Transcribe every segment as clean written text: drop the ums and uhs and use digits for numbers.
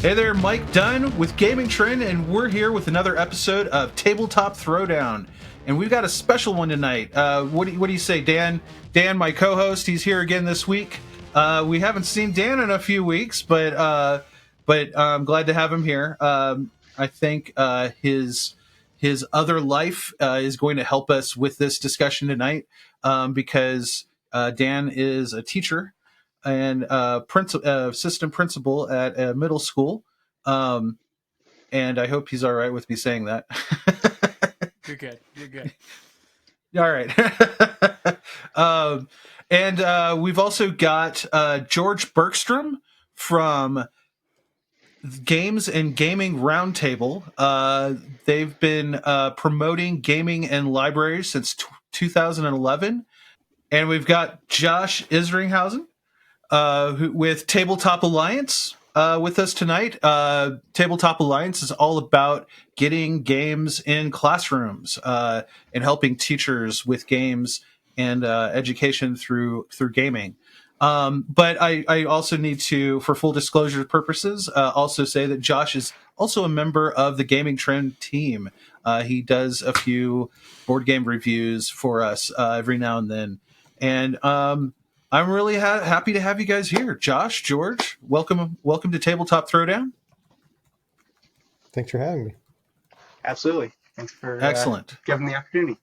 Hey there, Mike Dunn with Gamingtrend, and we're here with another episode of Tabletop Throwdown. And we've got a special one tonight. What do you say, Dan? Dan, my co-host, he's here again this week. We haven't seen Dan in a few weeks, but I'm glad to have him here. I think his other life is going to help us with this discussion tonight because Dan is a teacher and assistant principal at a middle school. And I hope he's all right with me saying that. You're good. You're good. All right. And we've also got George Bergstrom from Games and Gaming Roundtable. They've been promoting gaming and libraries since 2011. And we've got Josh Isringhauser with Tabletop Alliance with us tonight. Tabletop Alliance is all about getting games in classrooms and helping teachers with games and education through gaming. But I also need to, for full disclosure purposes, also say that Josh is also a member of the Gamingtrend team. He does a few board game reviews for us every now and then. And I'm really happy to have you guys here. Josh, George, welcome to Tabletop Throwdown. Thanks for having me. Absolutely. Thanks for giving the opportunity.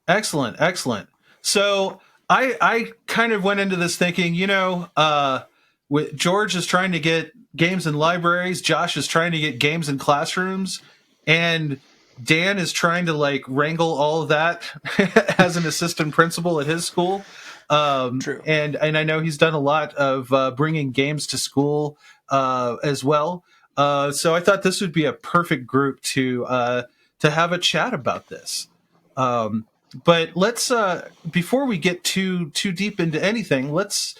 Excellent. So I kind of went into this thinking, with George is trying to get games in libraries, Josh is trying to get games in classrooms, and Dan is trying to wrangle all of that as an assistant principal at his school. True. And I know he's done a lot of bringing games to school as well. So I thought this would be a perfect group to have a chat about this. But let's before we get too deep into anything, let's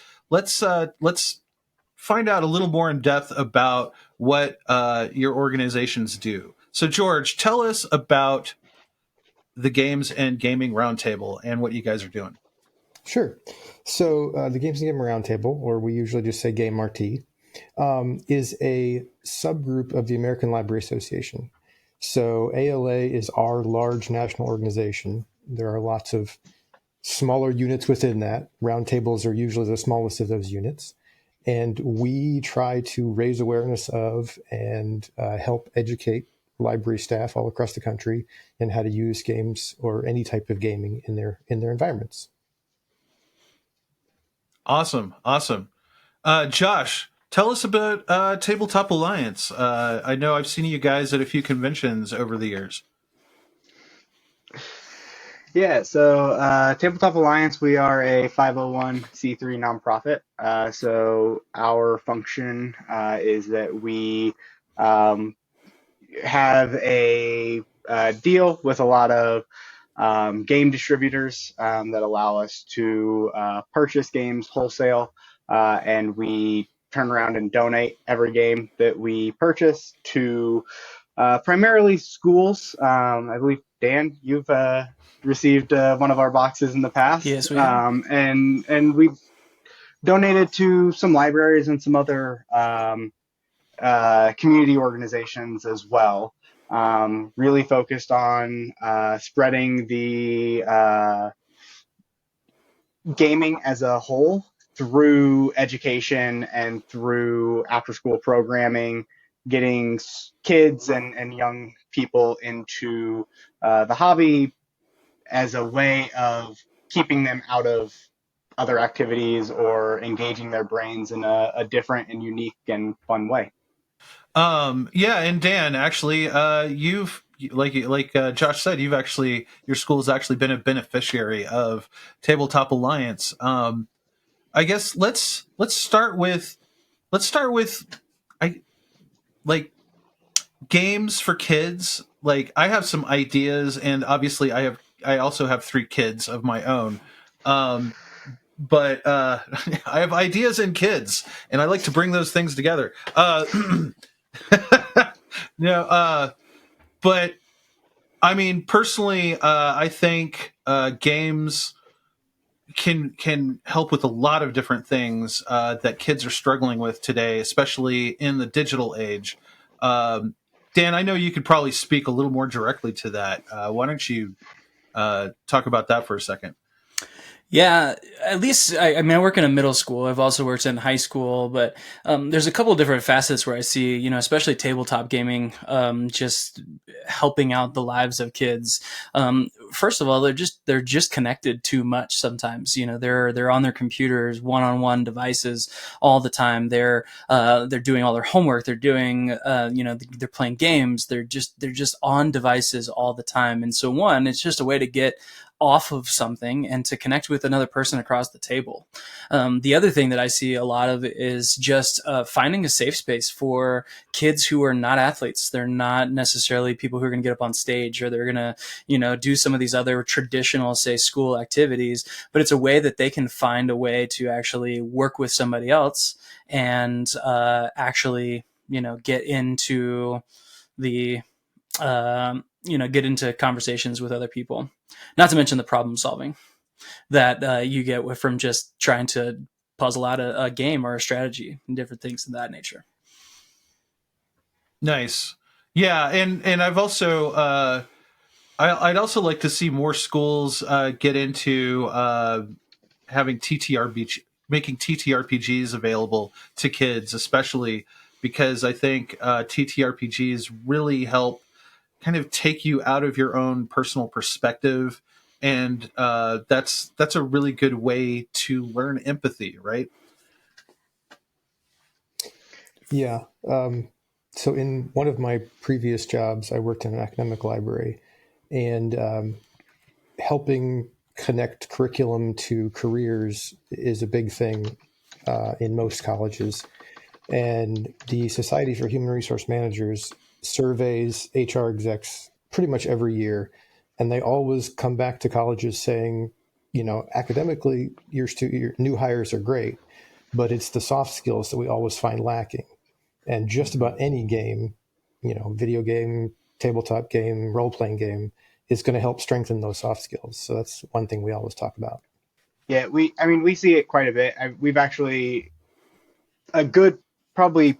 find out a little more in depth about what your organizations do. So George, tell us about the Games and Gaming Roundtable and what you guys are doing. Sure. So the Games Gaming Roundtable, or we usually just say GameRT, is a subgroup of the American Library Association. So ALA is our large national organization. There are lots of smaller units within that. Roundtables are usually the smallest of those units. And we try to raise awareness of and help educate library staff all across the country in how to use games or any type of gaming in their environments. Awesome. Josh, tell us about Tabletop Alliance. I know I've seen you guys at a few conventions over the years. Yeah, so Tabletop Alliance, we are a 501c3 nonprofit. So our function is that we have a deal with a lot of game distributors that allow us to purchase games wholesale, and we turn around and donate every game that we purchase to primarily schools. I believe, Dan, you've received one of our boxes in the past. Yes, we have. And we've donated to some libraries and some other community organizations as well. Really focused on spreading the gaming as a whole through education and through after-school programming, getting kids and young people into the hobby as a way of keeping them out of other activities or engaging their brains in a different and unique and fun way. Yeah, and Dan, actually, you've like Josh said, your school's actually been a beneficiary of Tabletop Alliance. I guess let's start with games for kids. Like, I have some ideas, and obviously I also have 3 kids of my own. But I have ideas and kids, and I like to bring those things together. But I mean, personally, I think games can help with a lot of different things that kids are struggling with today, especially in the digital age. Dan, I know you could probably speak a little more directly to that. Why don't you talk about that for a second? Yeah, at least I mean, I work in a middle school. I've also worked in high school, but there's a couple of different facets where I see, especially tabletop gaming, just helping out the lives of kids. First of all, they're just connected too much sometimes. They're on their computers, one-on-one devices all the time. They're doing all their homework. They're doing they're playing games. They're just on devices all the time. And so it's just a way to get off of something and to connect with another person across the table. The other thing that I see a lot of is just finding a safe space for kids who are not athletes. They're not necessarily people who are going to get up on stage, or they're going to, do some of these other traditional, say, school activities, but it's a way that they can find a way to actually work with somebody else and actually, get into the get into conversations with other people. Not to mention the problem solving that you get from just trying to puzzle out a game or a strategy and different things of that nature. Nice. Yeah, and I've also I'd also like to see more schools get into having making TTRPGs available to kids, especially because I think TTRPGs really help kind of take you out of your own personal perspective, and that's a really good way to learn empathy, right? Yeah. So in one of my previous jobs, I worked in an academic library, and helping connect curriculum to careers is a big thing in most colleges. And the Society for Human Resource Managers surveys HR execs pretty much every year. And they always come back to colleges saying, academically, your new hires are great, but it's the soft skills that we always find lacking. And just about any game, video game, tabletop game, role-playing game, is going to help strengthen those soft skills. So that's one thing we always talk about. Yeah, we see it quite a bit. We've actually a good probably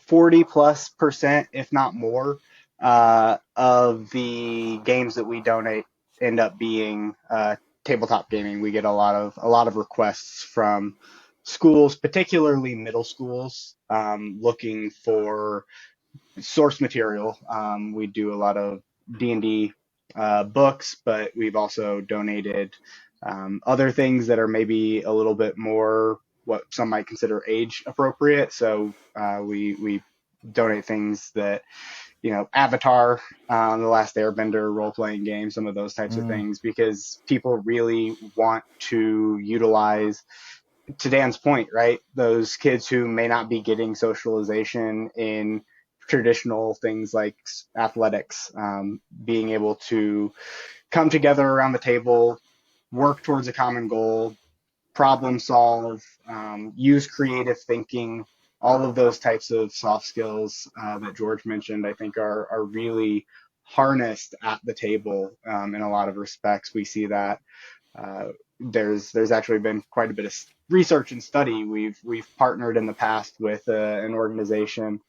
40+%, if not more, of the games that we donate end up being tabletop gaming. We get a lot of requests from schools, particularly middle schools, looking for source material. We do a lot of D&D books, but we've also donated other things that are maybe a little bit more what some might consider age appropriate. So we donate things that, Avatar, The Last Airbender, role-playing game, some of those types of things, because people really want to utilize, to Dan's point, right? Those kids who may not be getting socialization in traditional things like athletics, being able to come together around the table, work towards a common goal, problem solve, use creative thinking, all of those types of soft skills that George mentioned, I think are really harnessed at the table in a lot of respects. We see that there's actually been quite a bit of research and study. We've partnered in the past with an organization.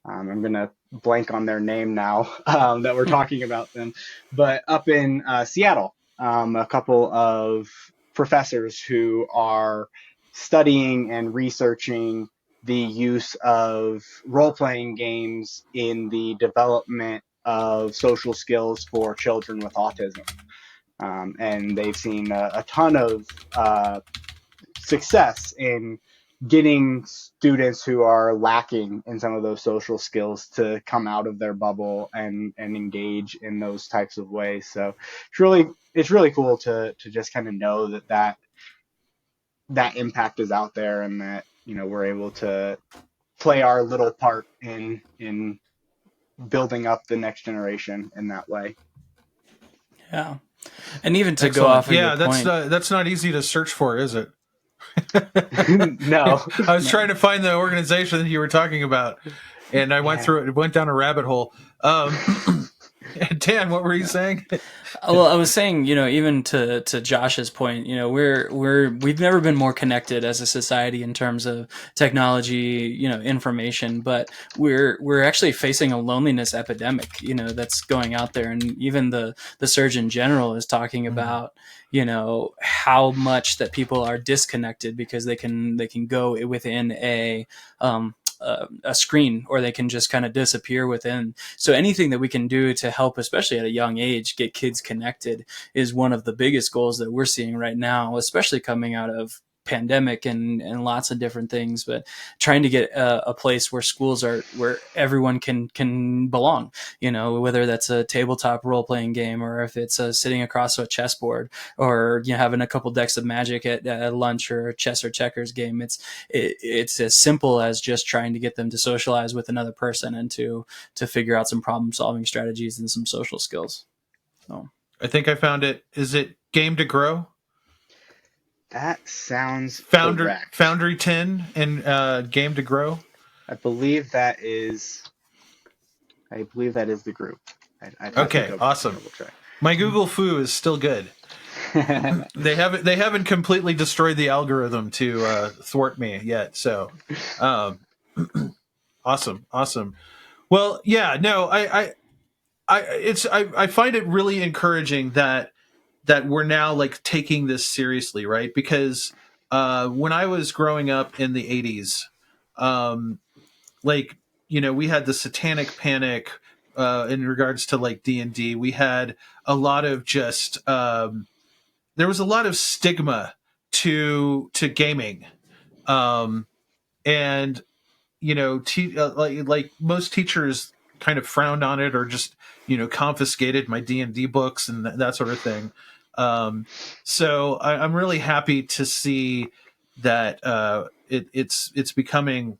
I'm going to blank on their name now that we're talking about them, but up in Seattle, a couple of professors who are studying and researching the use of role-playing games in the development of social skills for children with autism. And they've seen a ton of success in getting students who are lacking in some of those social skills to come out of their bubble and engage in those types of ways. So it's really cool to just kind of know that impact is out there, and that we're able to play our little part in building up the next generation in that way. Yeah, and even to Excellent. go off of your point, that's not easy to search for, is it? No. I was trying to find the organization that you were talking about, and I went down a rabbit hole. Dan, what were you saying? Well, I was saying, even to Josh's point, we've never been more connected as a society in terms of technology, information, but we're actually facing a loneliness epidemic, that's going out there, and even the Surgeon General is talking about, how much that people are disconnected because they can go within a screen, or they can just kind of disappear within. So anything that we can do to help, especially at a young age, get kids connected is one of the biggest goals that we're seeing right now, especially coming out of pandemic and lots of different things, but trying to get a place where schools are, where everyone can belong, whether that's a tabletop role-playing game, or if it's sitting across a chessboard, or having a couple decks of Magic at lunch, or a chess or checkers game. It's as simple as just trying to get them to socialize with another person and to figure out some problem solving strategies and some social skills. So I think I found it. Is it Game to Grow? That sounds correct. Foundry 10 and Game to Grow. I believe that is the group. Okay, awesome. My Google Foo is still good. They haven't completely destroyed the algorithm to thwart me yet. So, awesome. Well, yeah, no, I find it really encouraging that we're now like taking this seriously, right? Because when I was growing up in the 80s, we had the Satanic Panic in regards to like D&D. We had a lot of just there was a lot of stigma to gaming, and like most teachers kind of frowned on it, or just confiscated my D&D books and that sort of thing. So I'm really happy to see that it's becoming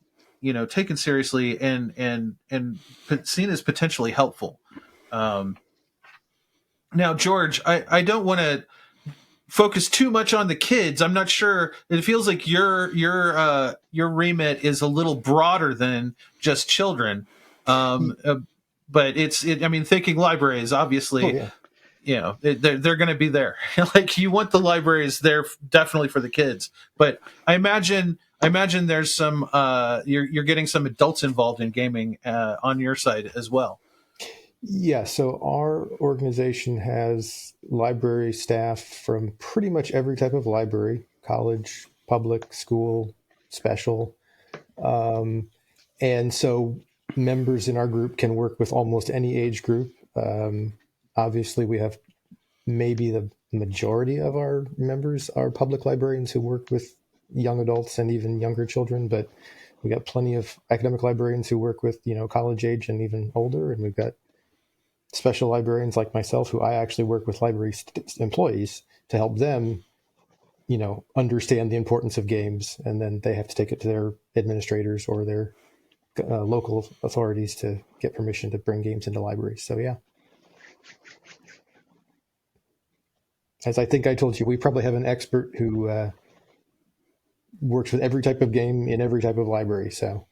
taken seriously and seen as potentially helpful. Now, George, I don't want to focus too much on the kids. I'm not sure. It feels like your remit is a little broader than just children. But I mean, thinking libraries, obviously, they're going to be there. Like, you want the libraries there definitely for the kids. But I imagine there's some you're getting some adults involved in gaming on your side as well. Yeah, so our organization has library staff from pretty much every type of library: college, public, school, special. And so members in our group can work with almost any age group. Obviously, we have maybe the majority of our members are public librarians who work with young adults and even younger children, but we got plenty of academic librarians who work with college age and even older, and we've got special librarians like myself, who I actually work with library employees to help them, understand the importance of games, and then they have to take it to their administrators or their local authorities to get permission to bring games into libraries. So yeah, as I think I told you, we probably have an expert who works with every type of game in every type of library. So,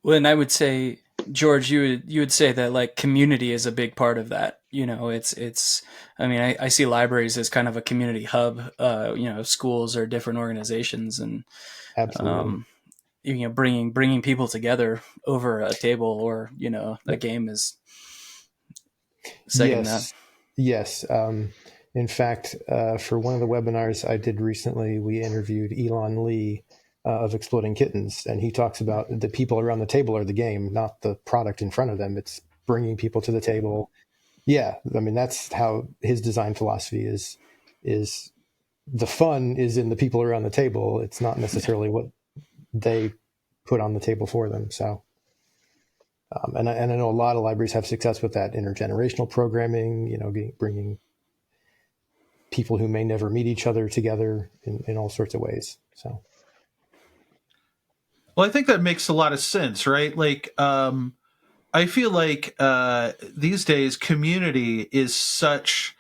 well, and I would say, George, you would say that like community is a big part of that. It's. I mean, I see libraries as kind of a community hub. Schools or different organizations, and absolutely, bringing people together over a table or a game is second that. Yes. In fact, for one of the webinars I did recently, we interviewed Elon Lee of Exploding Kittens, and he talks about the people around the table are the game, not the product in front of them. It's bringing people to the table. Yeah, I mean, that's how his design philosophy is the fun is in the people around the table. It's not necessarily what they put on the table for them. So, and I know a lot of libraries have success with that intergenerational programming, bringing people who may never meet each other together in all sorts of ways. So. Well, I think that makes a lot of sense, right? Like, I feel like these days community is such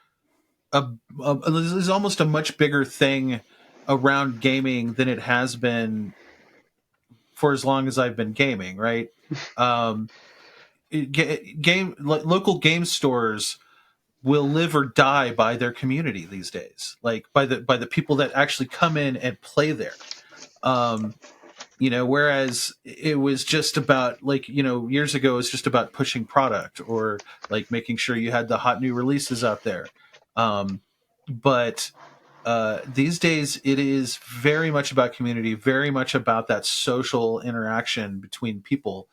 is almost a much bigger thing around gaming than it has been for as long as I've been gaming, right? local game stores will live or die by their community these days, like by the people that actually come in and play there. Whereas it was just about, like, years ago, it was just about pushing product or like making sure you had the hot new releases out there. But these days it is very much about community, very much about that social interaction between people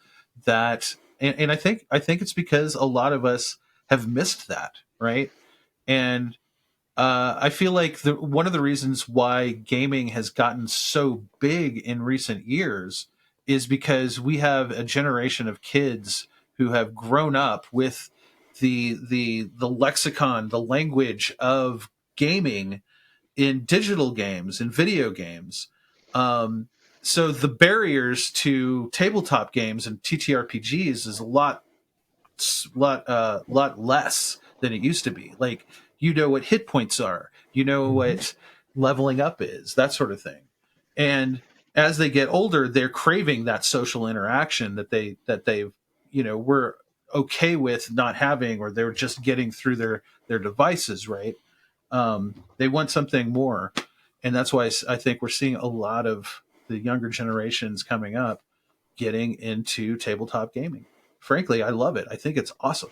and I think it's because a lot of us have missed that, right? And I feel like one of the reasons why gaming has gotten so big in recent years is because we have a generation of kids who have grown up with the lexicon, the language of gaming in digital games and video games. So the barriers to tabletop games and TTRPGs is a lot less than it used to be. Like, what hit points are, what leveling up is, that sort of thing. And as they get older, they're craving that social interaction that they've were okay with not having, or they're just getting through their devices, right? They want something more, and that's why I think we're seeing a lot of the younger generations coming up getting into tabletop gaming. Frankly, I love it. I think it's awesome.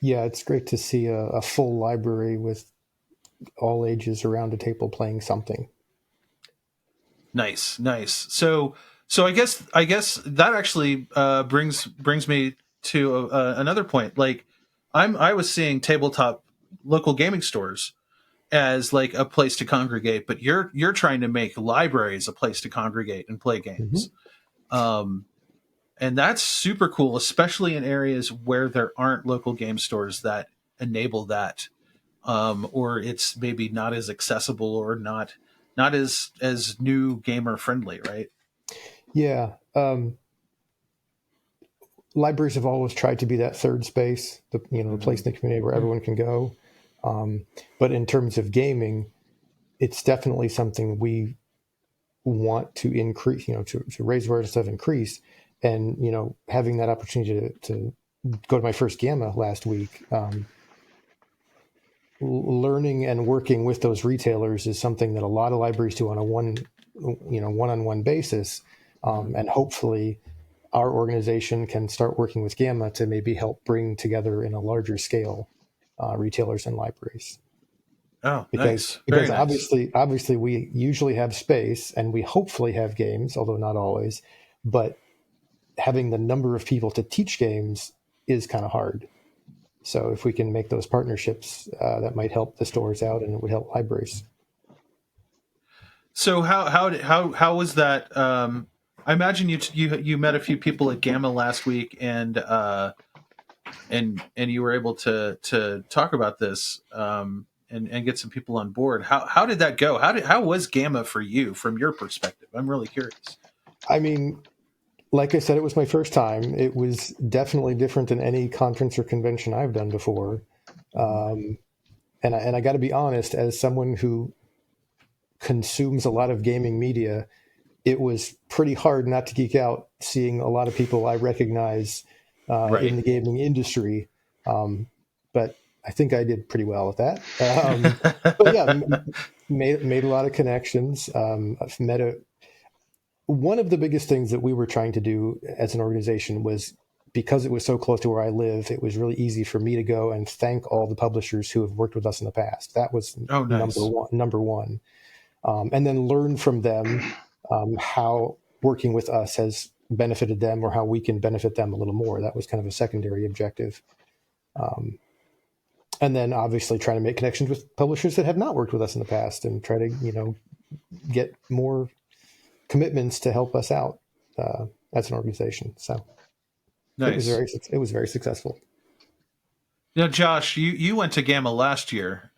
Yeah, it's great to see a full library with all ages around a table playing something. Nice. So I guess that actually brings me to another point. Like, I was seeing tabletop local gaming stores as like a place to congregate, but you're trying to make libraries a place to congregate and play games. And that's super cool, especially in areas where there aren't local game stores that enable that, or it's maybe not as accessible or not as new gamer friendly, right? Yeah. Libraries have always tried to be that third space, the place in the community where everyone can go. But in terms of gaming, it's definitely something we want to increase, to raise awareness of, increase. And, having that opportunity to go to my first GAMA last week, learning and working with those retailers is something that a lot of libraries do on a one-on-one basis. And hopefully our organization can start working with GAMA to maybe help bring together in a larger scale retailers and libraries. Oh, because nice. obviously we usually have space and we hopefully have games, although not always, but having the number of people to teach games is kind of hard. So if we can make those partnerships, that might help the stores out, and it would help libraries. So how was that? I imagine you met a few people at GAMA last week, and you were able to talk about this, and get some people on board. How did that go? How was GAMA for you from your perspective? I'm really curious. I mean, like I said, it was my first time. It was definitely different than any conference or convention I've done before. And I got to be honest, as someone who consumes a lot of gaming media, it was pretty hard not to geek out seeing a lot of people I recognize in the gaming industry. But I think I did pretty well at that. But yeah, made a lot of connections. I've met one of the biggest things that we were trying to do as an organization was, because it was so close to where I live, it was really easy for me to go and thank all the publishers who have worked with us in the past. That was nice. number one. And then learn from them how working with us has benefited them, or how we can benefit them a little more. That was kind of a secondary objective. And then obviously trying to make connections with publishers that have not worked with us in the past, and try to, get more commitments to help us out as an organization. So nice. It was very successful. Now, Josh, you went to GAMA last year.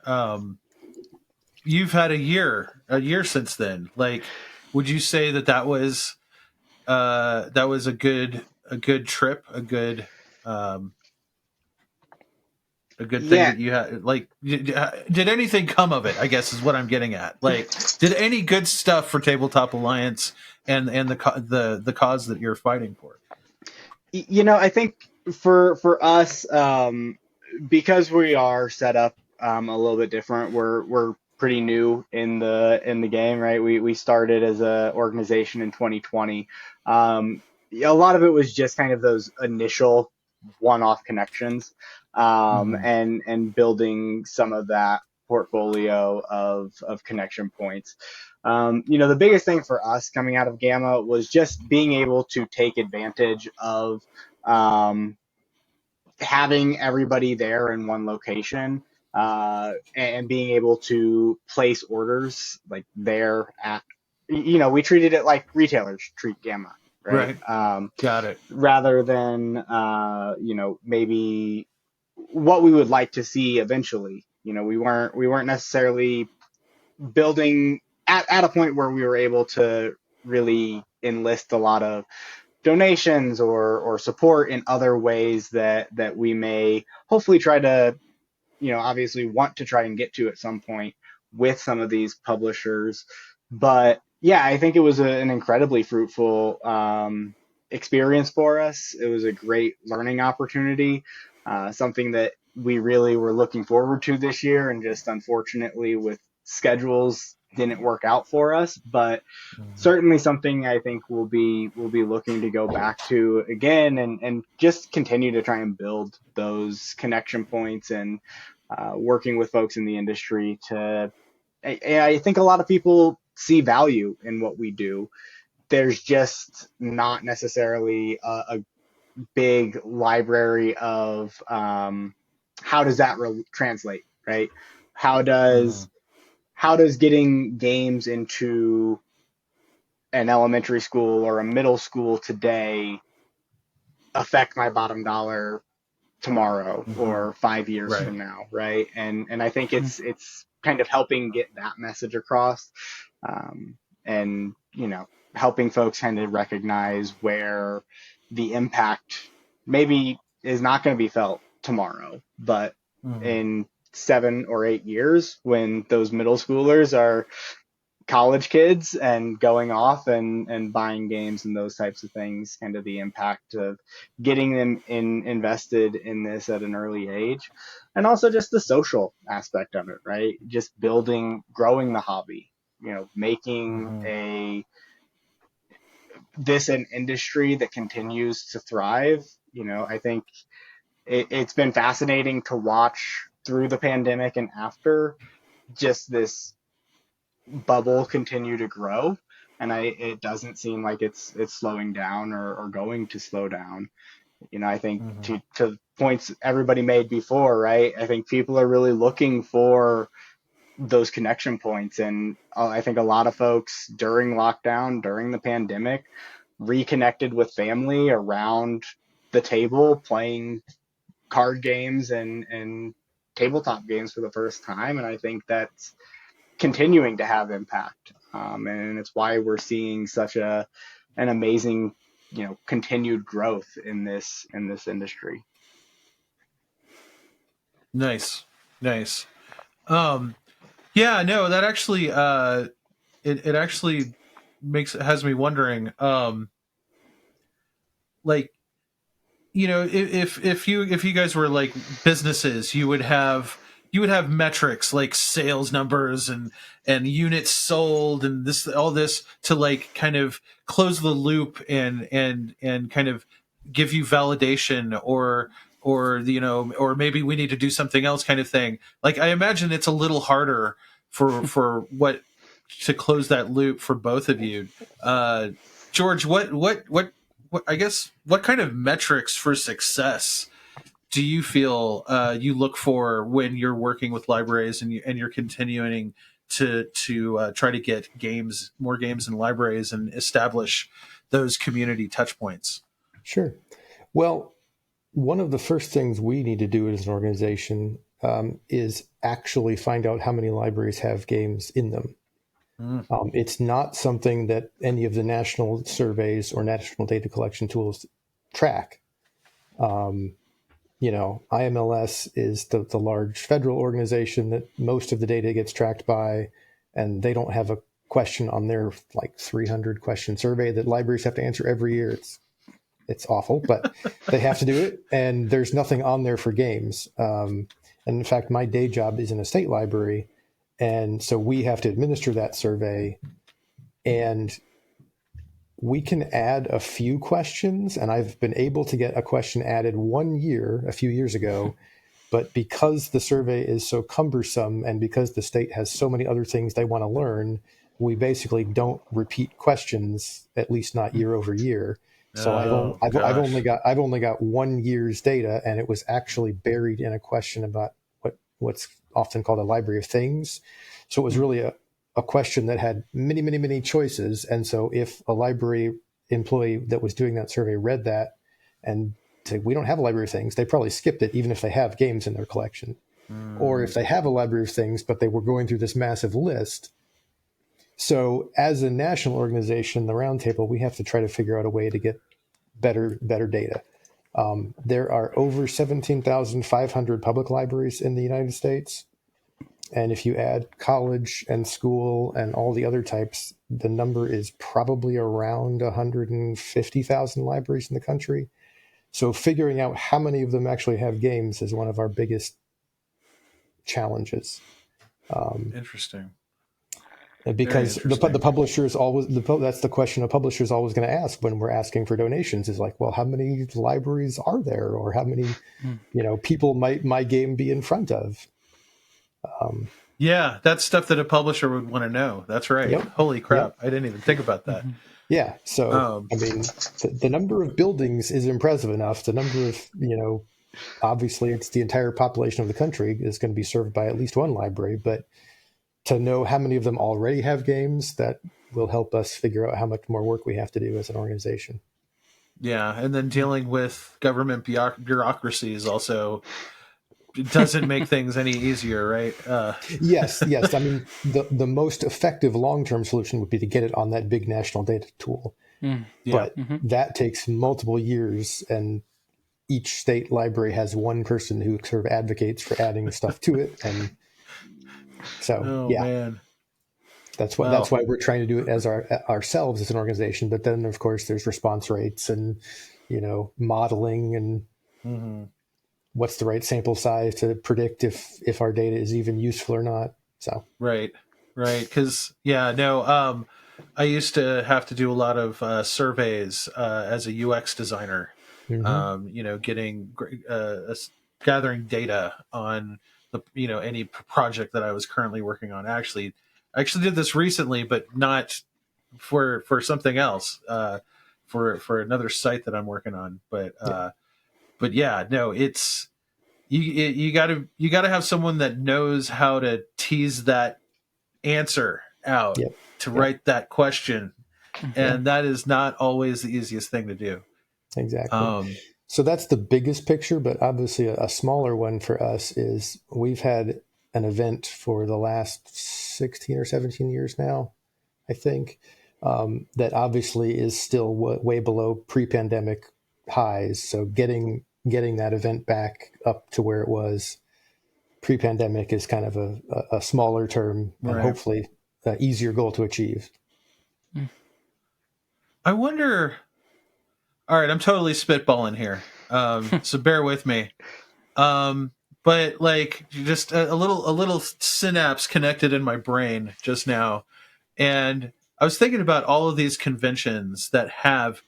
You've had a year since then. Like, would you say that was a good trip, a good thing that you had? Like, did anything come of it, I guess is what I'm getting at. Like, did any good stuff for Tabletop Alliance and the cause that you're fighting for? I think for us, because we are set up a little bit different, we're pretty new in the game, right? We started as a organization in 2020. A lot of it was just kind of those initial one-off connections, Mhm. and building some of that portfolio of connection points. The biggest thing for us coming out of Gamma was just being able to take advantage of um, having everybody there in one location, and being able to place orders like there at, we treated it like retailers treat Gamma, right? Right. Got it. Rather than, maybe what we would like to see eventually. We weren't necessarily building at a point where we were able to really enlist a lot of donations or support in other ways that we may hopefully try to, obviously want to try and get to at some point with some of these publishers. But yeah, I think it was an incredibly fruitful experience for us. It was a great learning opportunity, something that we really were looking forward to this year, and just unfortunately with schedules didn't work out for us. But Mhm. certainly something I think we'll be looking to go back to again, and just continue to try and build those connection points, and working with folks in the industry to. I think a lot of people see value in what we do. There's just not necessarily a big library of, how does that translate, right? How does Mhm. how does getting games into an elementary school or a middle school today affect my bottom dollar tomorrow Mhm. or 5 years Right. from now, right? And I think Mhm. it's kind of helping get that message across, and helping folks kind of recognize where the impact maybe is not going to be felt tomorrow, but Mhm. in 7 or 8 years, when those middle schoolers are college kids and going off and buying games and those types of things, kind of the impact of getting them invested in this at an early age. And also just the social aspect of it, right? Just growing the hobby, making Mhm. an industry that continues to thrive. I think it's been fascinating to watch through the pandemic and after, just this bubble continue to grow, and it doesn't seem like it's slowing down, or going to slow down. I think Mhm. to points everybody made before, right? I think people are really looking for those connection points, and I think a lot of folks during lockdown, during the pandemic, reconnected with family around the table playing card games and tabletop games for the first time, and I think that's continuing to have impact. And it's why we're seeing such an amazing, continued growth in this industry. Nice. Nice. Um, yeah, no, that actually it actually has me wondering, like, if you guys were like businesses, you would have metrics like sales numbers and units sold and this all this to like kind of close the loop and kind of give you validation, or maybe we need to do something else kind of thing. Like, I imagine it's a little harder for what to close that loop for both of you. George, what I guess, what kind of metrics for success do you feel you look for when you're working with libraries, and you're continuing to try to get more games in libraries and establish those community touch points? Sure. Well, one of the first things we need to do as an organization is actually find out how many libraries have games in them. Mm. It's not something that any of the national surveys or national data collection tools track. Um, IMLS is the large federal organization that most of the data gets tracked by, and they don't have a question on their like 300 question survey that libraries have to answer every year. It's It's awful, but they have to do it. And there's nothing on there for games. And in fact, my day job is in a state library. And so we have to administer that survey. And we can add a few questions. And I've been able to get a question added a few years ago. But because the survey is so cumbersome and because the state has so many other things they want to learn, we basically don't repeat questions, at least not year over year. So I've only got 1 year's data, and it was actually buried in a question about what's often called a library of things. So it was really a question that had many, many, many choices. And so if a library employee that was doing that survey read that and said, we don't have a library of things, they probably skipped it, even if they have games in their collection. Or if they have a library of things, but they were going through this massive list. So as a national organization, the Roundtable, we have to try to figure out a way to get better data. There are over 17,500 public libraries in the United States. And if you add college and school and all the other types, the number is probably around 150,000 libraries in the country. So figuring out how many of them actually have games is one of our biggest challenges. Interesting. Because the publishers that's the question a publisher is always going to ask when we're asking for donations is like, well, how many libraries are there, or how many people might my game be in front of? Yeah, that's stuff that a publisher would want to know. That's right. Yep. Holy crap. Yep. I didn't even think about that. Yeah. So, I mean, the number of buildings is impressive enough. The number of, obviously it's the entire population of the country is going to be served by at least one library, but to know how many of them already have games, that will help us figure out how much more work we have to do as an organization. Yeah. And then dealing with government bureaucracy is also, it doesn't make things any easier, right? Yes. I mean, the most effective long-term solution would be to get it on that big national data tool. But that takes multiple years, and each state library has one person who sort of advocates for adding stuff to it. And so, man. That's why we're trying to do it as ourselves as an organization. But then, of course, there's response rates and, modeling and what's the right sample size to predict if our data is even useful or not. So right. Because I used to have to do a lot of surveys as a UX designer. Getting gathering data on the any project that I was currently working on. I actually did this recently, but not for something else, for another site that I'm working on. But it's you gotta have someone that knows how to tease that answer out to write that question, and that is not always the easiest thing to do. Exactly. So that's the biggest picture, but obviously a smaller one for us is we've had an event for the last 16 or 17 years now, I think, that obviously is still way below pre-pandemic highs. So getting that event back up to where it was pre-pandemic is kind of a smaller term and hopefully an easier goal to achieve. I wonder... All right, I'm totally spitballing here, so bear with me. But just a little synapse connected in my brain just now, and I was thinking about all of these conventions that have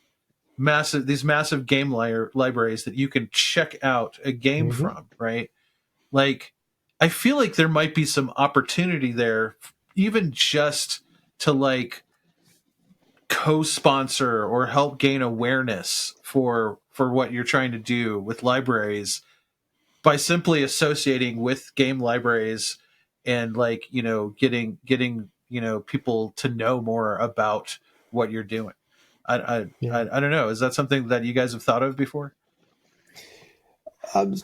massive game libraries that you can check out a game from, right? I feel like there might be some opportunity there, even just to co-sponsor or help gain awareness for what you're trying to do with libraries by simply associating with game libraries and getting people to know more about what you're doing. I don't know. Is that something that you guys have thought of before?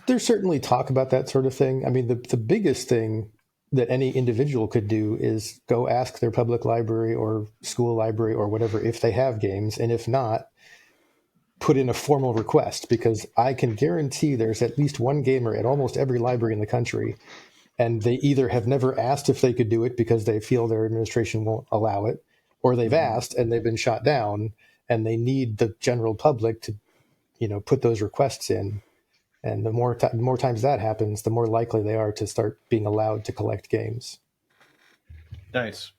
There's certainly talk about that sort of thing. I mean, the biggest thing that any individual could do is go ask their public library or school library or whatever if they have games, and if not, put in a formal request, because I can guarantee there's at least one gamer at almost every library in the country, and they either have never asked if they could do it because they feel their administration won't allow it, or they've asked and they've been shot down, and they need the general public to put those requests in. And the more times that happens, the more likely they are to start being allowed to collect games. Nice.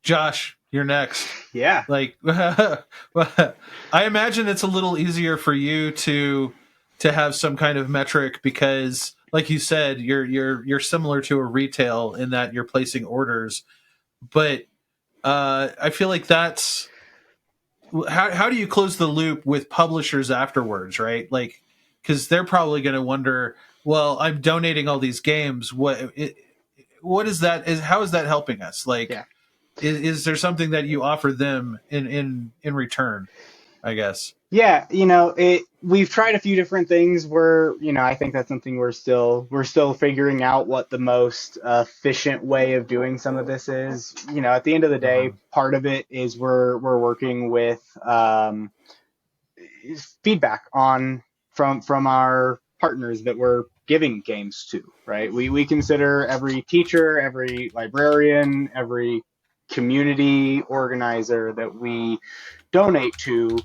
Josh, you're next. Yeah. Like, I imagine it's a little easier for you to have some kind of metric because, like you said, you're similar to a retail in that you're placing orders. But I feel like that's how do you close the loop with publishers afterwards, right? Like, because they're probably going to wonder, well, I'm donating all these games. What is that? How is that helping us? Like, Yeah. is there something that you offer them in return? I guess. Yeah, we've tried a few different things where, I think that's something we're still figuring out what the most efficient way of doing some of this is. At the end of the day, part of it is we're working with feedback from our partners that we're giving games to, right? We consider every teacher, every librarian, every community organizer that we donate to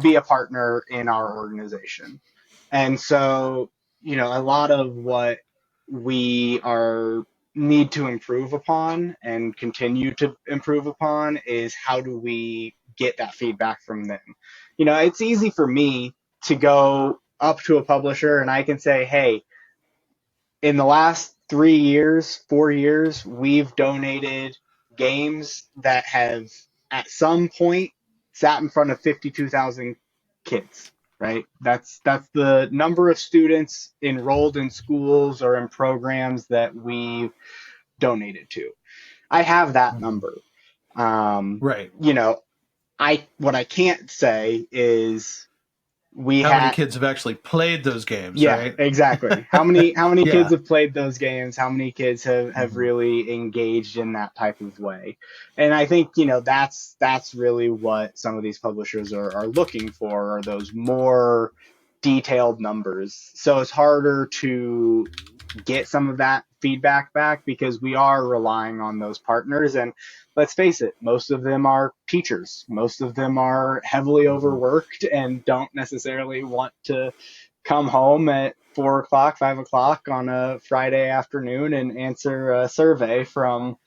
be a partner in our organization. And so, a lot of what we are need to improve upon and continue to improve upon is how do we get that feedback from them. It's easy for me to go up to a publisher and I can say, hey, in the last 3 years, 4 years, we've donated games that have at some point sat in front of 52,000 kids, right? That's the number of students enrolled in schools or in programs that we've donated to. I have that number. Right. What I can't say is how many kids have actually played those games, yeah, right? exactly. How many Yeah. kids have played those games? How many kids have really engaged in that type of way? And I think, that's really what some of these publishers are looking for, are those more detailed numbers. So it's harder to get some of that feedback back because we are relying on those partners. And let's face it, most of them are teachers. Most of them are heavily overworked and don't necessarily want to come home at 4 o'clock, 5 o'clock on a Friday afternoon and answer a survey from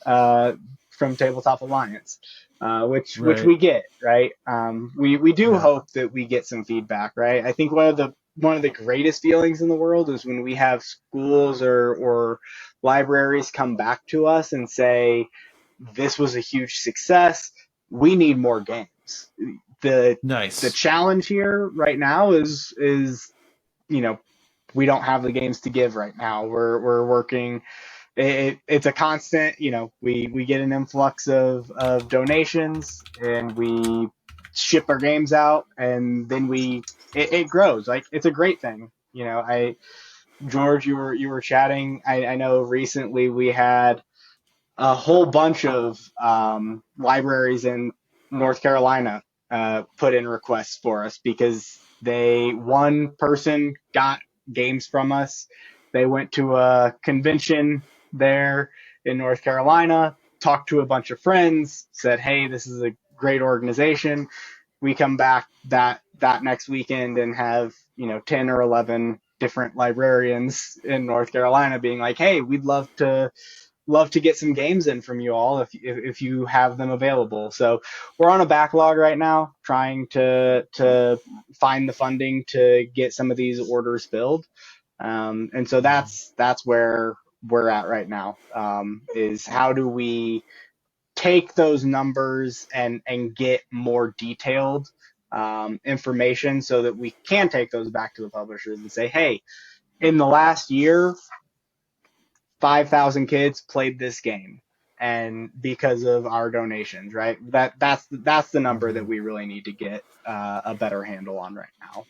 Tabletop Alliance, which we get, right? We do hope that we get some feedback, right? I think one of the greatest feelings in the world is when we have schools or libraries come back to us and say, this was a huge success. We need more games. Nice. The challenge here right now is we don't have the games to give right now. We're working. It's a constant, we get an influx of donations and we ship our games out and then it grows. Like, it's a great thing. George, you were chatting. I know recently we had a whole bunch of libraries in North Carolina put in requests for us because one person got games from us. They went to a convention there in North Carolina, talked to a bunch of friends, said, hey, this is a great organization. We come back that next weekend and have 10 or 11 different librarians in North Carolina being like, hey, we'd love to get some games in from you all if you have them available. So we're on a backlog right now, trying to find the funding to get some of these orders filled. And so that's where we're at right now, is how do we take those numbers and get more detailed information so that we can take those back to the publishers and say, hey, in the last year, 5,000 kids played this game, and because of our donations, right? That's the number that we really need to get a better handle on right now.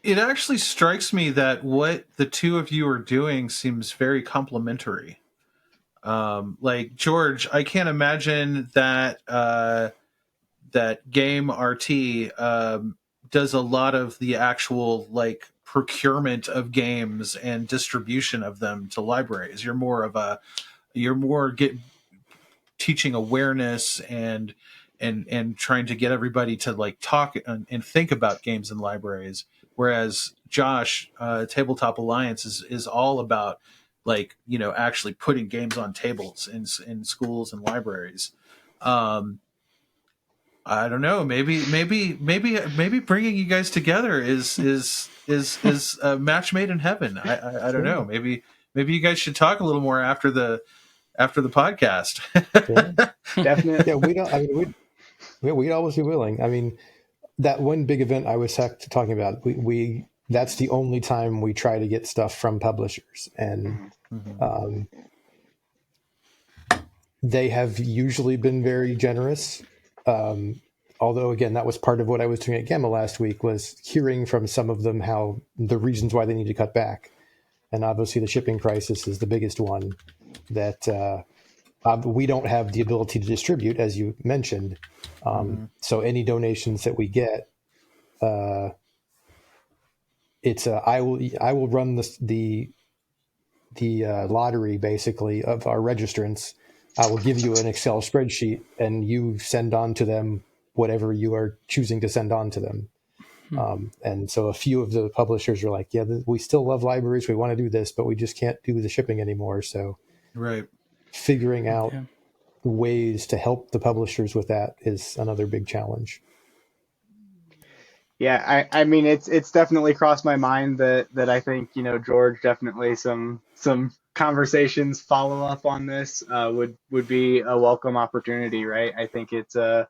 It actually strikes me that what the two of you are doing seems very complementary. Like, George, I can't imagine that that GameRT does a lot of the actual like procurement of games and distribution of them to libraries. You're more teaching awareness and and trying to get everybody to like talk and think about games in libraries. Whereas Josh, Tabletop Alliance is all about like, you know, actually putting games on tables in schools and libraries. I don't know. Maybe bringing you guys together is a match made in heaven. I don't know. Maybe you guys should talk a little more after the podcast. Definitely. Yeah, we don't. I mean, we'd always be willing. I mean, that one big event I was talking about, we that's the only time we try to get stuff from publishers, and they have usually been very generous. Although, again, that was part of what I was doing at Gamma last week, was hearing from some of them how the reasons why they need to cut back. And obviously the shipping crisis is the biggest one that we don't have the ability to distribute, as you mentioned. So any donations that we get, it's I will run the lottery basically of our registrants. I will give you an Excel spreadsheet, and you send on to them whatever you are choosing to send on to them. And so a few of the publishers are like, yeah, we still love libraries. We want to do this, but we just can't do the shipping anymore. So figuring out ways to help the publishers with that is another big challenge. Yeah, I mean, it's definitely crossed my mind that I think, you know, George, definitely some conversations follow up on this would be a welcome opportunity, right? I think it's a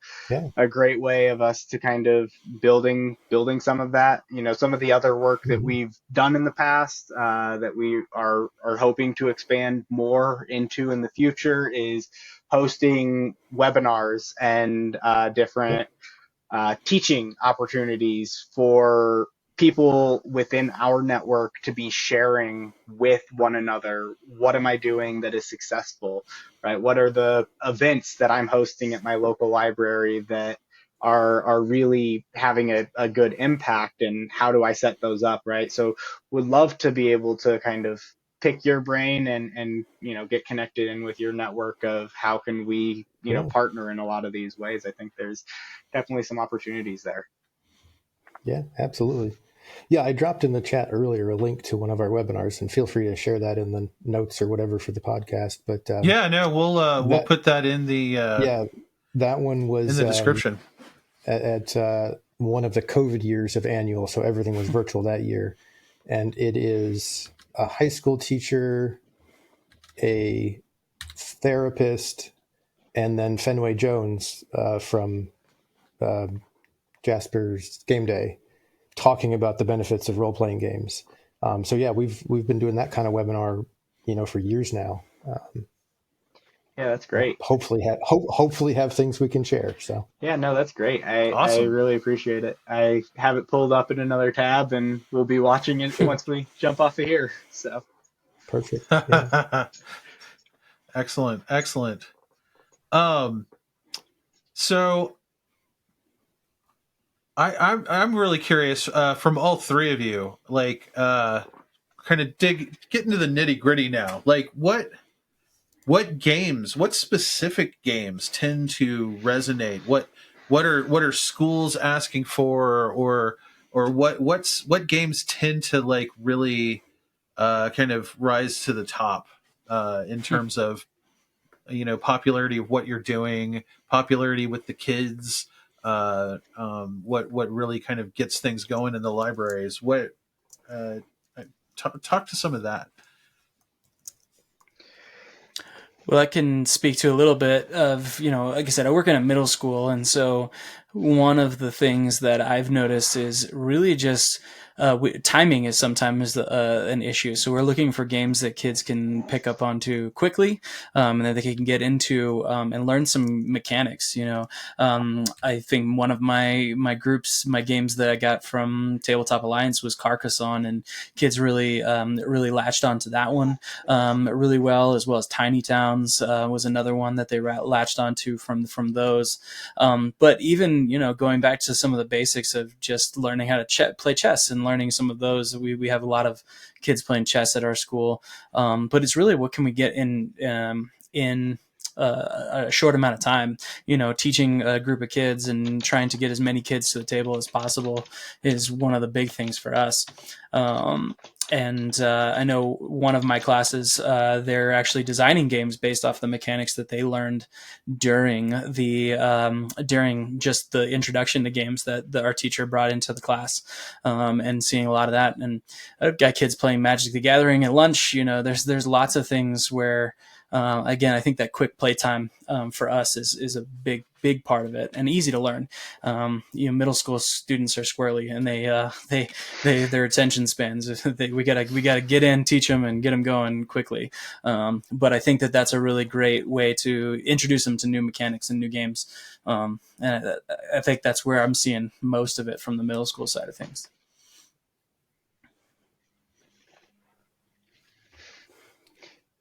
great way of us to kind of building some of that, you know, some of the other work that we've done in the past that we are hoping to expand more into in the future is hosting webinars and different teaching opportunities for people within our network to be sharing with one another. What am I doing that is successful, right? What are the events that I'm hosting at my local library that are really having a good impact, and how do I set those up, right? So would love to be able to kind of pick your brain and you know, get connected in with your network of how can we, you know, partner in a lot of these ways. I think there's definitely some opportunities there. Yeah, absolutely. Yeah, I dropped in the chat earlier a link to one of our webinars, and feel free to share that in the notes or whatever for the podcast. But we'll put that in the that one was in the description at one of the COVID years of annual, so everything was virtual that year, and it is a high school teacher, a therapist, and then Fenway Jones from Jasper's Game Day, talking about the benefits of role-playing games. So yeah, we've been doing that kind of webinar, you know, for years now. Yeah, that's great. Hopefully have things we can share. So yeah, no, that's great. Awesome. I really appreciate it. I have it pulled up in another tab, and we'll be watching it once we jump off of here. So perfect. Yeah. Excellent. So I'm really curious from all three of you, like kind of get into the nitty gritty now. Like what specific games tend to resonate? What are schools asking for, or what games tend to like really kind of rise to the top in terms of, you know, popularity of what you're doing, popularity with the kids, what really kind of gets things going in the libraries. Talk to some of that. Well, I can speak to a little bit of, you know, like I said, I work in a middle school. And so one of the things that I've noticed is really just timing is sometimes an issue. So we're looking for games that kids can pick up onto quickly, and that they can get into and learn some mechanics. You know, I think one of my games that I got from Tabletop Alliance was Carcassonne, and kids really latched onto that one really well, as well as Tiny Towns was another one that they latched onto from those. But even, you know, going back to some of the basics of just learning how to play chess and learning some of those, we have a lot of kids playing chess at our school. But it's really what can we get in a short amount of time. Teaching a group of kids and trying to get as many kids to the table as possible is one of the big things for us. And I know one of my classes, they're actually designing games based off the mechanics that they learned during just the introduction to games that our teacher brought into the class, and seeing a lot of that. And I've got kids playing Magic the Gathering at lunch. There's lots of things where, again, I think that quick playtime for us is a big part of it, and easy to learn. Middle school students are squirrely, and their attention spans. We gotta get in, teach them, and get them going quickly. But I think that's a really great way to introduce them to new mechanics and new games. And I think that's where I'm seeing most of it from the middle school side of things.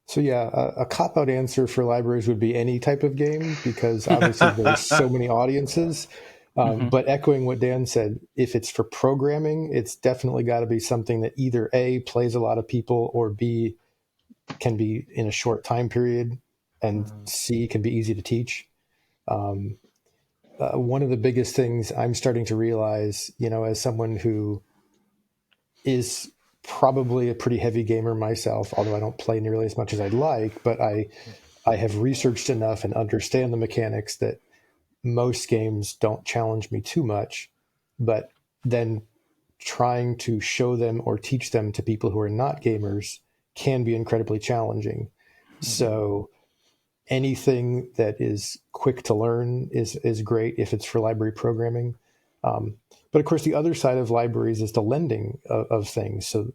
So yeah, a cop-out answer for libraries would be any type of game, because obviously there's so many audiences. But echoing what Dan said, if it's for programming, it's definitely got to be something that either A, plays a lot of people, or B, can be in a short time period, and C, can be easy to teach. One of the biggest things I'm starting to realize, as someone who is probably a pretty heavy gamer myself, although I don't play nearly as much as I'd like, but I have researched enough and understand the mechanics that most games don't challenge me too much. But then trying to show them or teach them to people who are not gamers can be incredibly challenging. So anything that is quick to learn is great if it's for library programming. But of course, the other side of libraries is the lending of things. So,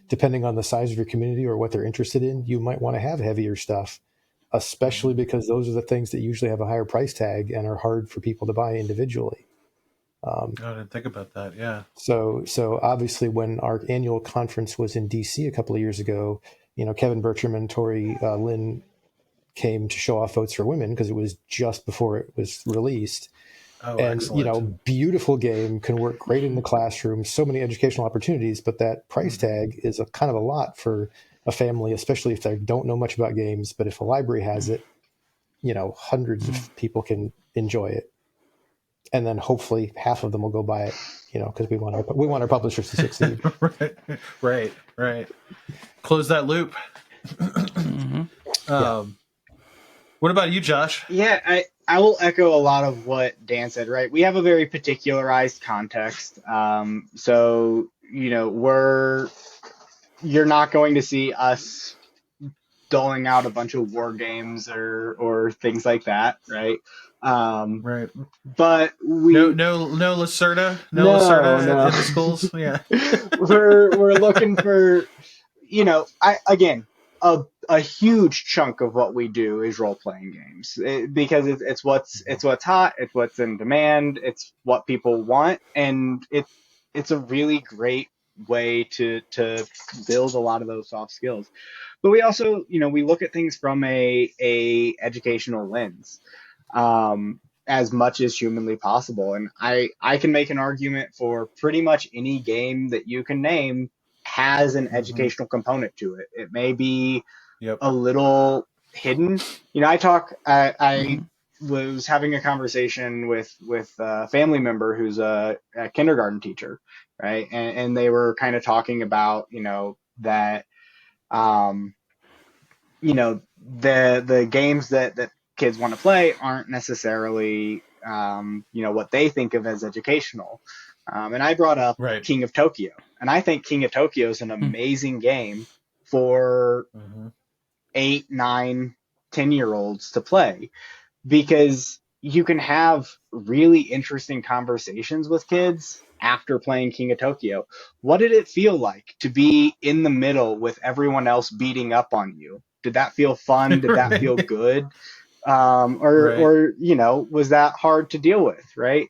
depending on the size of your community or what they're interested in, you might want to have heavier stuff, especially because those are the things that usually have a higher price tag and are hard for people to buy individually. I didn't think about that. Yeah. So obviously, when our annual conference was in DC a couple of years ago, Kevin Bergstrom and Tori Lynn came to show off Votes for Women, because it was just before it was released. Oh, and excellent. Beautiful game, can work great in the classroom, so many educational opportunities, but that price tag is a kind of a lot for a family, especially if they don't know much about games. But if a library has it, hundreds of people can enjoy it, and then hopefully half of them will go buy it, because we want our publishers to succeed. Right. Close that loop. What about you, Josh? Yeah, I will echo a lot of what Dan said, right? We have a very particularized context. So, you're not going to see us doling out a bunch of war games or things like that, right? Right. But we no Lacerda, Lacerda in the schools. Yeah. we're looking for, a huge chunk of what we do is role playing games, because it's what's hot, it's what's in demand, it's what people want, and it's a really great way to build a lot of those soft skills. But we also, we look at things from a educational lens, as much as humanly possible. And I can make an argument for pretty much any game that you can name has an educational component to it. It may be a little hidden. I was having a conversation with a family member who's a kindergarten teacher, right? And they were kind of talking about, that, the games that kids want to play aren't necessarily, what they think of as educational. And I brought up King of Tokyo, and I think King of Tokyo is an amazing game for 8, 9, 10-year-olds to play, because you can have really interesting conversations with kids after playing King of Tokyo. What did it feel like to be in the middle with everyone else beating up on you? Did that feel fun? Did that feel good? Or was that hard to deal with? Right.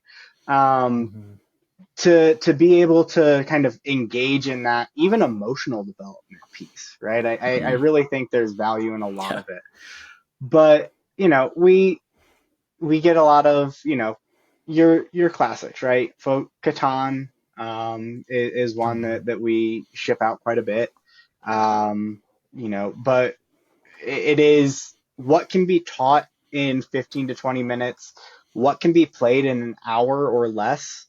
To be able to kind of engage in that even emotional development piece, right? I really think there's value in a lot of it. But, we get a lot of, your classics, right? Catan is one that we ship out quite a bit. But it is what can be taught in 15 to 20 minutes, what can be played in an hour or less.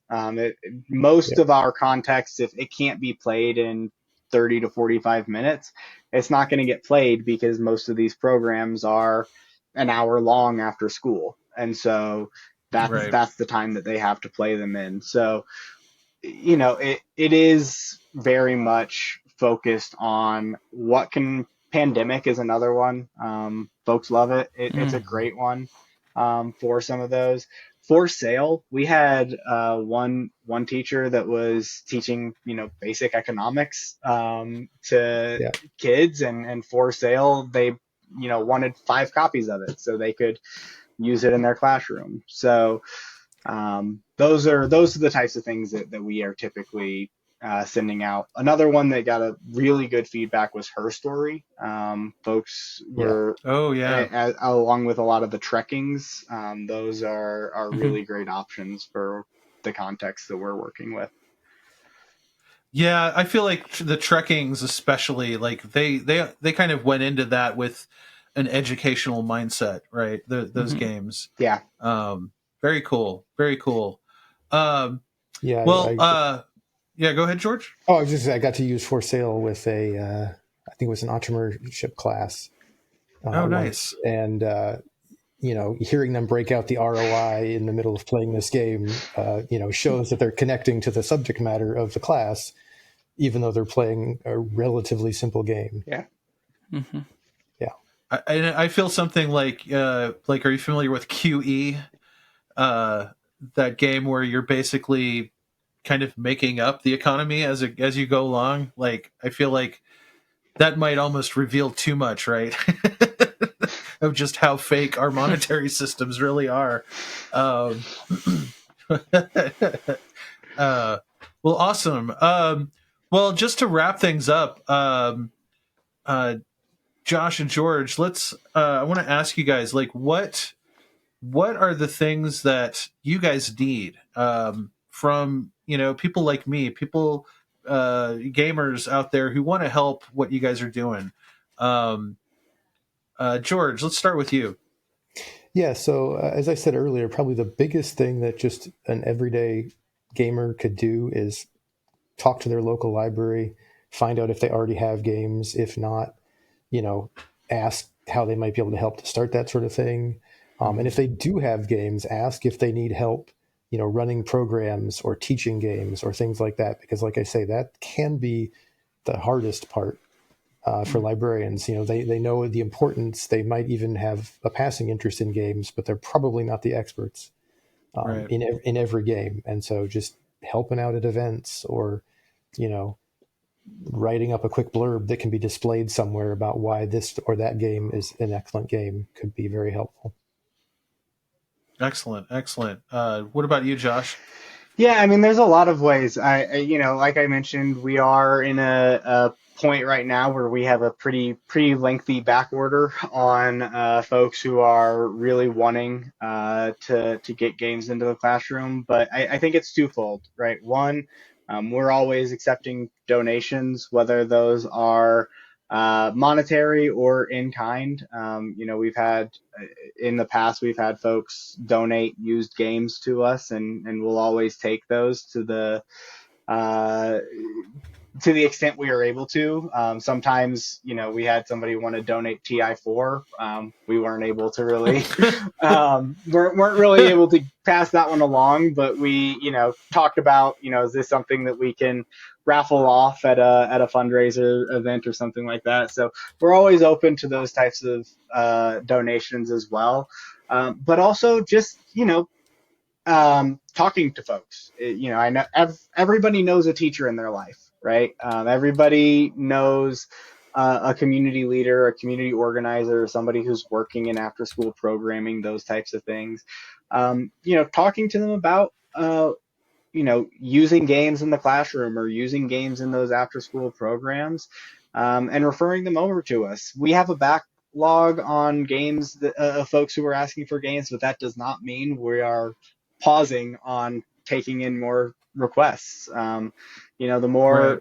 Most Yeah. of our contexts, if it can't be played in 30 to 45 minutes, it's not going to get played because most of these programs are an hour long after school. And so Right. that's the time that they have to play them in. So, it is very much focused on what can. Pandemic is another one. Folks love it. It's a Mm. great one for some of those. For sale, we had one teacher that was teaching basic economics to Yeah. kids, and for sale they wanted 5 copies of it so they could use it in their classroom. So those are the types of things that we are typically sending out. Another one that got a really good feedback was Her Story. Folks Yeah. were, Oh yeah. along with a lot of the trekkings, those are Mhm. really great options for the context that we're working with. Yeah, I feel like the trekkings, especially, like they kind of went into that with an educational mindset, right? Those Mhm. games. Yeah. Very cool. Very cool. Um, Yeah. well, yeah. Go ahead, George. Oh, I was just I got to use For Sale with I think it was an entrepreneurship class Oh, once, nice. and hearing them break out the ROI in the middle of playing this game, shows that they're connecting to the subject matter of the class, even though they're playing a relatively simple game. Yeah. Mhm. Yeah. I feel something like, are you familiar with QE? That game where you're basically kind of making up the economy as you go along. Like, I feel like that might almost reveal too much, right? Of just how fake our monetary systems really are. Um, uh, well, awesome. Well, just to wrap things up, uh, Josh and George, let's. I want to ask you guys, like, what are the things that you guys need from people like me, people gamers out there who want to help what you guys are doing. um, George, let's start with you. Yeah. So, as I said earlier, probably the biggest thing that just an everyday gamer could do is talk to their local library, find out if they already have games. If not, you know, ask how they might be able to help to start that sort of thing. And if they do have games, ask if they need help, running programs or teaching games or things like that. Because, like I say, that can be the hardest part for librarians. They know the importance. They might even have a passing interest in games, but they're probably not the experts Right. in every game. And so, just helping out at events or, you know, writing up a quick blurb that can be displayed somewhere about why this or that game is an excellent game could be very helpful. Excellent, excellent. What about you, Josh? Yeah, I mean, there's a lot of ways. Like I mentioned, we are in a point right now where we have a pretty lengthy back order on folks who are really wanting to get games into the classroom. But I think it's twofold, right? One, we're always accepting donations, whether those are monetary or in kind. We've had in the past, we've had folks donate used games to us, and we'll always take those uh, to the extent we are able to. Sometimes, we had somebody want to donate TI4. We weren't able to really, weren't really able to pass that one along, but we, talked about, is this something that we can raffle off at a fundraiser event or something like that? So we're always open to those types of donations as well. But also just, talking to folks. I know everybody knows a teacher in their life, right? Everybody knows a community leader, a community organizer, somebody who's working in after school programming, those types of things. Talking to them about, using games in the classroom or using games in those after school programs, and referring them over to us. We have a backlog on games of folks who are asking for games, but that does not mean we are pausing on taking in more requests. The more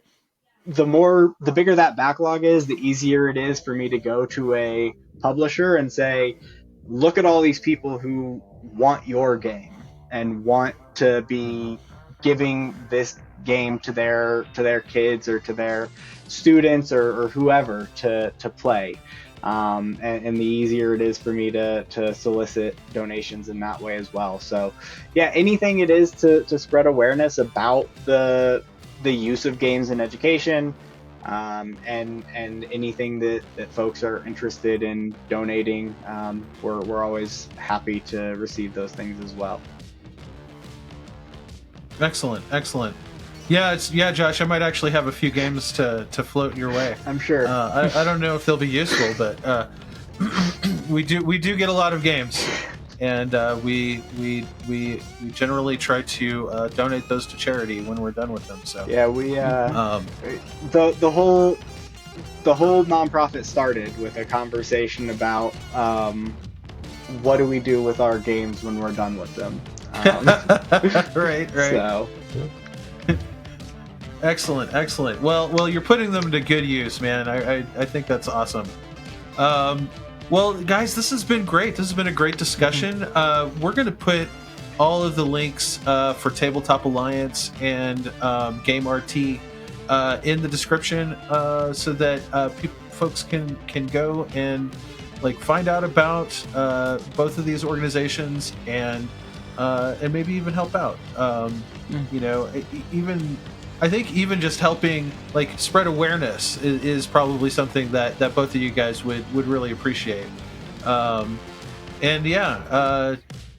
Right. the bigger that backlog is, the easier it is for me to go to a publisher and say, look at all these people who want your game and want to be giving this game to their kids or to their students or whoever to play. And the easier it is for me to solicit donations in that way as well. So yeah, anything it is to spread awareness about the use of games in education, and anything that folks are interested in donating, we're always happy to receive those things as well. Excellent. Yeah, Josh, I might actually have a few games to float your way. I'm sure. I don't know if they'll be useful, but we do get a lot of games, and we generally try to donate those to charity when we're done with them. So yeah, we the whole nonprofit started with a conversation about what do we do with our games when we're done with them. Right. So. Excellent. Well, you're putting them to good use, man. I think that's awesome. Well, guys, this has been great. This has been a great discussion. We're going to put all of the links for Tabletop Alliance and GameRT in the description, so that folks can go and find out about both of these organizations and maybe even help out. I think even just helping spread awareness is probably something that both of you guys would really appreciate. And yeah,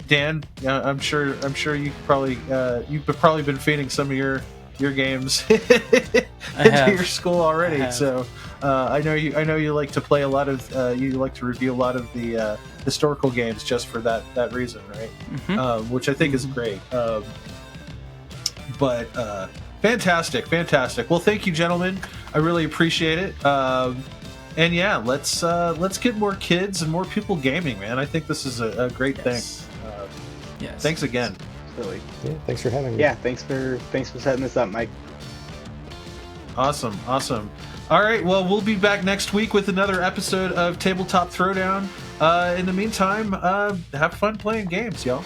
Dan, I'm sure you've probably been feeding some of your games into your school already. So I know you like to play a lot of you like to review a lot of the historical games just for that reason, right? Mm-hmm. Which I think is great. But fantastic. Well, thank you, gentlemen. I really appreciate it. And yeah, let's get more kids and more people gaming, man. I think this is a great thing. Yes. Thanks again. Really. Yeah, thanks for having me. Yeah, thanks for setting this up, Mike. Awesome. All right, well, we'll be back next week with another episode of Tabletop Throwdown. In the meantime, have fun playing games, y'all.